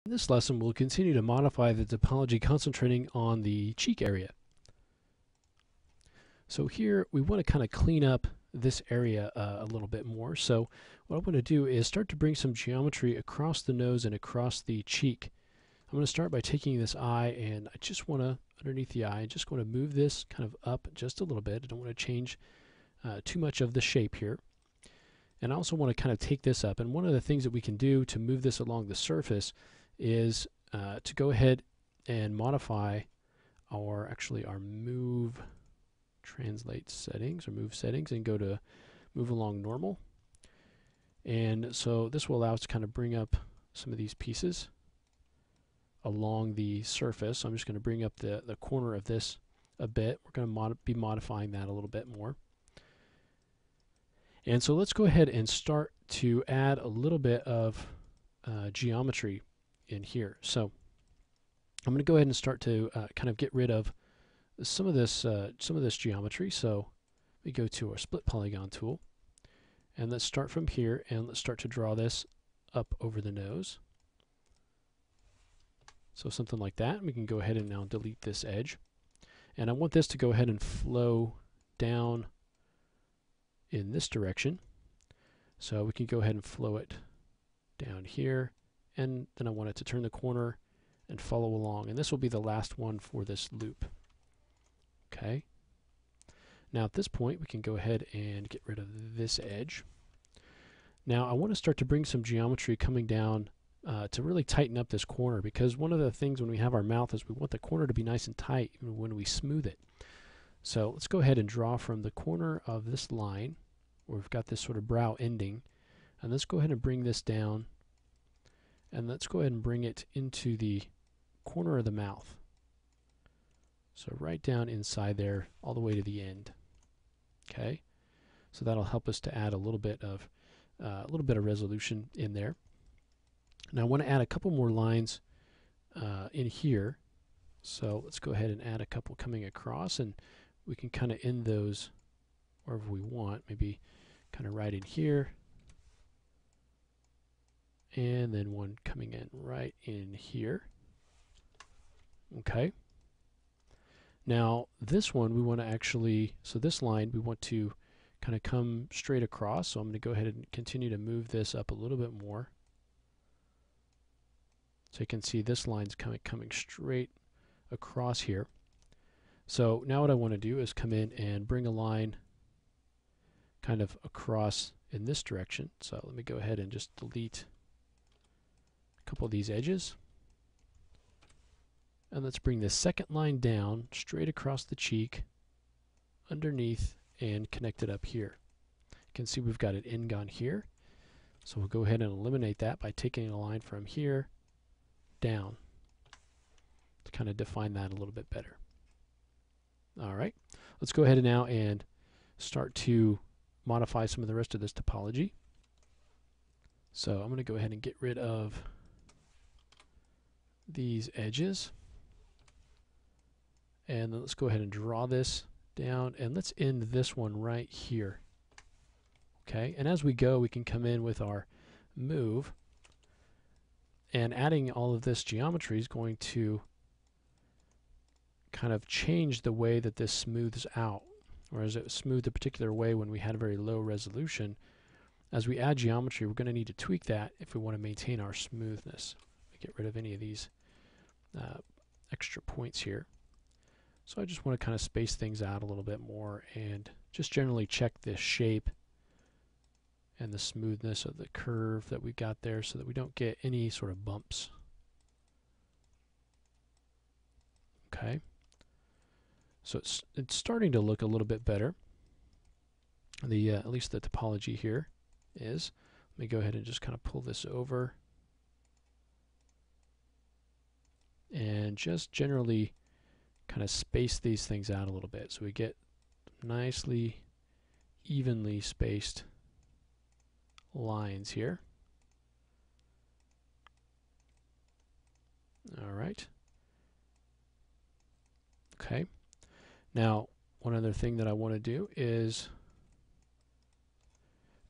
In this lesson, we'll continue to modify the topology concentrating on the cheek area. So here we want to kind of clean up this area a little bit more. So what I want to do is start to bring some geometry across the nose and across the cheek. I'm going to start by taking this eye, and I just want to, underneath the eye, I just want to move this kind of up just a little bit. I don't want to change too much of the shape here. And I also want to kind of take this up. And one of the things that we can do to move this along the surface is to go ahead and modify our move translate settings, or move settings, and go to move along normal. And so this will allow us to kind of bring up some of these pieces along the surface. So I'm just going to bring up the corner of this a bit. We're going to be modifying that a little bit more. And so let's go ahead and start to add a little bit of geometry in here. So I'm going to go ahead and start to kind of get rid of some of this geometry. So we go to our split polygon tool, and let's start from here, and let's start to draw this up over the nose. So something like that. We can go ahead and now delete this edge, and I want this to go ahead and flow down in this direction. So we can go ahead and flow it down here, and then I want it to turn the corner and follow along, and this will be the last one for this loop. Okay. Now at this point we can go ahead and get rid of this edge. Now I want to start to bring some geometry coming down to really tighten up this corner, because one of the things when we have our mouth is we want the corner to be nice and tight even when we smooth it. So let's go ahead and draw from the corner of this line where we've got this sort of brow ending, and let's go ahead and bring this down, and let's go ahead and bring it into the corner of the mouth. So right down inside there all the way to the end. Okay, so that'll help us to add a little bit of resolution in there. Now I want to add a couple more lines in here. So let's go ahead and add a couple coming across, and we can kind of end those wherever we want, maybe kind of right in here, and then one coming in right in here. Okay. Now this one we want to actually, so this line we want to kind of come straight across, so I'm going to go ahead and continue to move this up a little bit more. So you can see this line's coming straight across here. So now what I want to do is come in and bring a line kind of across in this direction. So let me go ahead and just delete a couple of these edges. And let's bring this second line down straight across the cheek, underneath, and connect it up here. You can see we've got an end on here. So we'll go ahead and eliminate that by taking a line from here down to kind of define that a little bit better. All right, let's go ahead now and start to modify some of the rest of this topology. So I'm going to go ahead and get rid of these edges. And then let's go ahead and draw this down, and let's end this one right here. Okay, and as we go, we can come in with our move, and adding all of this geometry is going to kind of change the way that this smooths out. Whereas it smoothed a particular way when we had a very low resolution, as we add geometry, we're going to need to tweak that if we want to maintain our smoothness. Get rid of any of these extra points here. So I just want to kind of space things out a little bit more and just generally check this shape and the smoothness of the curve that we got there so that we don't get any sort of bumps. Okay. So it's starting to look a little bit better. At least the topology here is. Let me go ahead and just kind of pull this over and just generally kind of space these things out a little bit so we get nicely evenly spaced lines here. All right. Okay. Now one other thing that I want to do is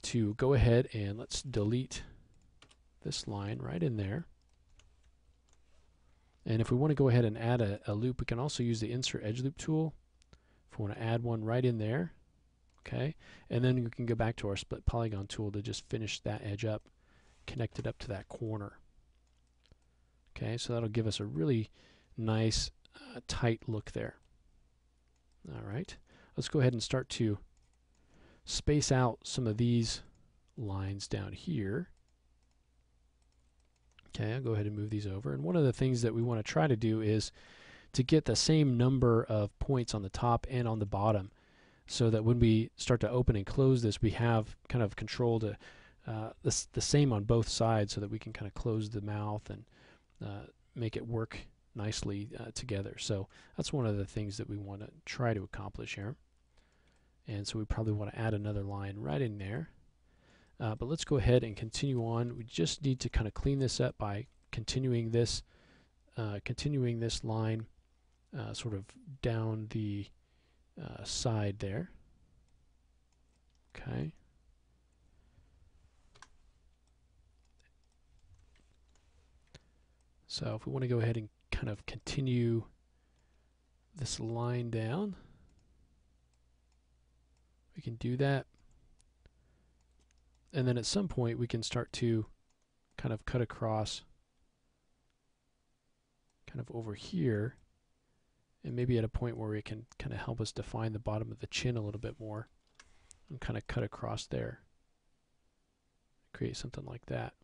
to go ahead and let's delete this line right in there. And if we want to go ahead and add a loop, we can also use the Insert Edge Loop tool. If we want to add one right in there, okay, and then we can go back to our Split Polygon tool to just finish that edge up, connect it up to that corner. Okay, so that'll give us a really nice tight look there. All right, let's go ahead and start to space out some of these lines down here. Okay, I'll go ahead and move these over. And one of the things that we want to try to do is to get the same number of points on the top and on the bottom, so that when we start to open and close this, we have kind of control to the same on both sides, so that we can kind of close the mouth and make it work nicely together. So that's one of the things that we want to try to accomplish here. And so we probably want to add another line right in there. But let's go ahead and continue on. We just need to kind of clean this up by continuing this line sort of down the side there. Okay. So if we want to go ahead and kind of continue this line down, we can do that. And then at some point we can start to kind of cut across kind of over here, and maybe at a point where it can kind of help us define the bottom of the chin a little bit more, and kind of cut across there, create something like that.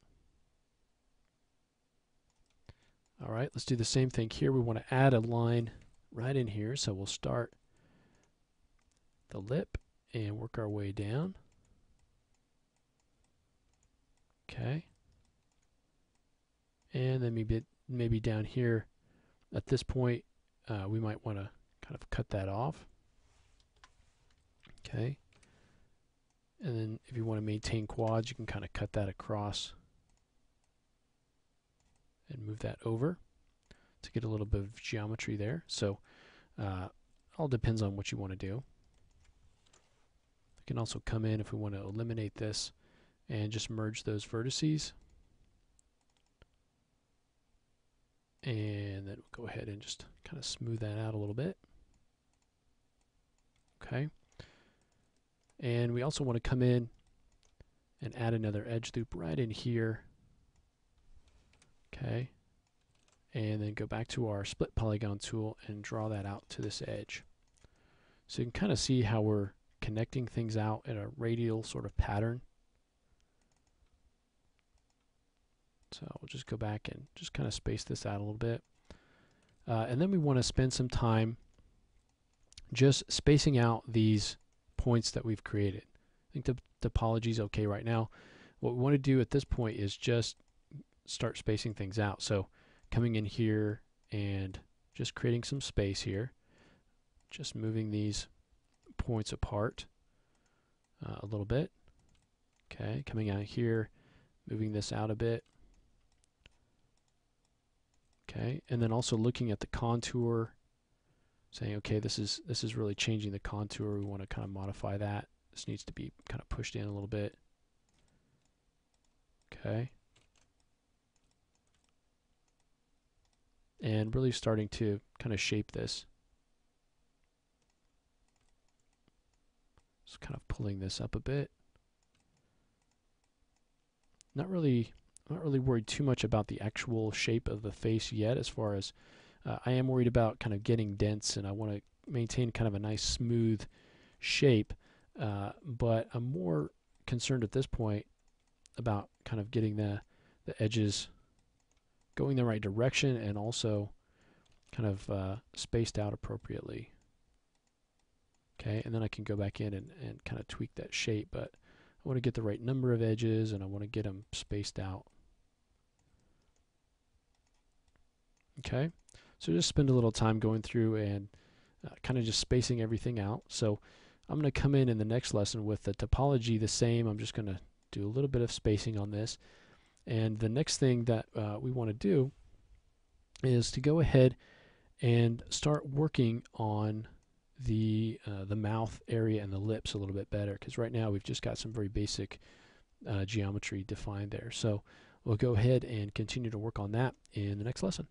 All right, let's do the same thing here. We want to add a line right in here, so we'll start the lip and work our way down. Okay, and then maybe down here at this point we might want to kind of cut that off. Okay, and then if you want to maintain quads, you can kind of cut that across and move that over to get a little bit of geometry there. So all depends on what you want to do. We can also come in if we want to eliminate this and just merge those vertices. And then we'll go ahead and just kind of smooth that out a little bit. Okay. And we also want to come in and add another edge loop right in here. Okay. And then go back to our Split Polygon tool and draw that out to this edge. So you can kind of see how we're connecting things out in a radial sort of pattern. So we'll just go back and just kind of space this out a little bit. And then we want to spend some time just spacing out these points that we've created. I think the topology is okay right now. What we want to do at this point is just start spacing things out. So coming in here and just creating some space here, just moving these points apart a little bit. Okay, coming out here, moving this out a bit. Okay, and then also looking at the contour, saying, okay, this is really changing the contour. We want to kind of modify that. This needs to be kind of pushed in a little bit. Okay. And really starting to kind of shape this. Just kind of pulling this up a bit. Not really worried too much about the actual shape of the face yet, as far as I am worried about kind of getting dense, and I want to maintain kind of a nice smooth shape, but I'm more concerned at this point about kind of getting the edges going the right direction and also kind of spaced out appropriately. Okay, and then I can go back in and kind of tweak that shape, but I want to get the right number of edges and I want to get them spaced out. Okay, so just spend a little time going through and kind of just spacing everything out. So I'm going to come in the next lesson with the topology the same. I'm just going to do a little bit of spacing on this. And the next thing that we want to do is to go ahead and start working on the mouth area and the lips a little bit better, because right now we've just got some very basic geometry defined there. So we'll go ahead and continue to work on that in the next lesson.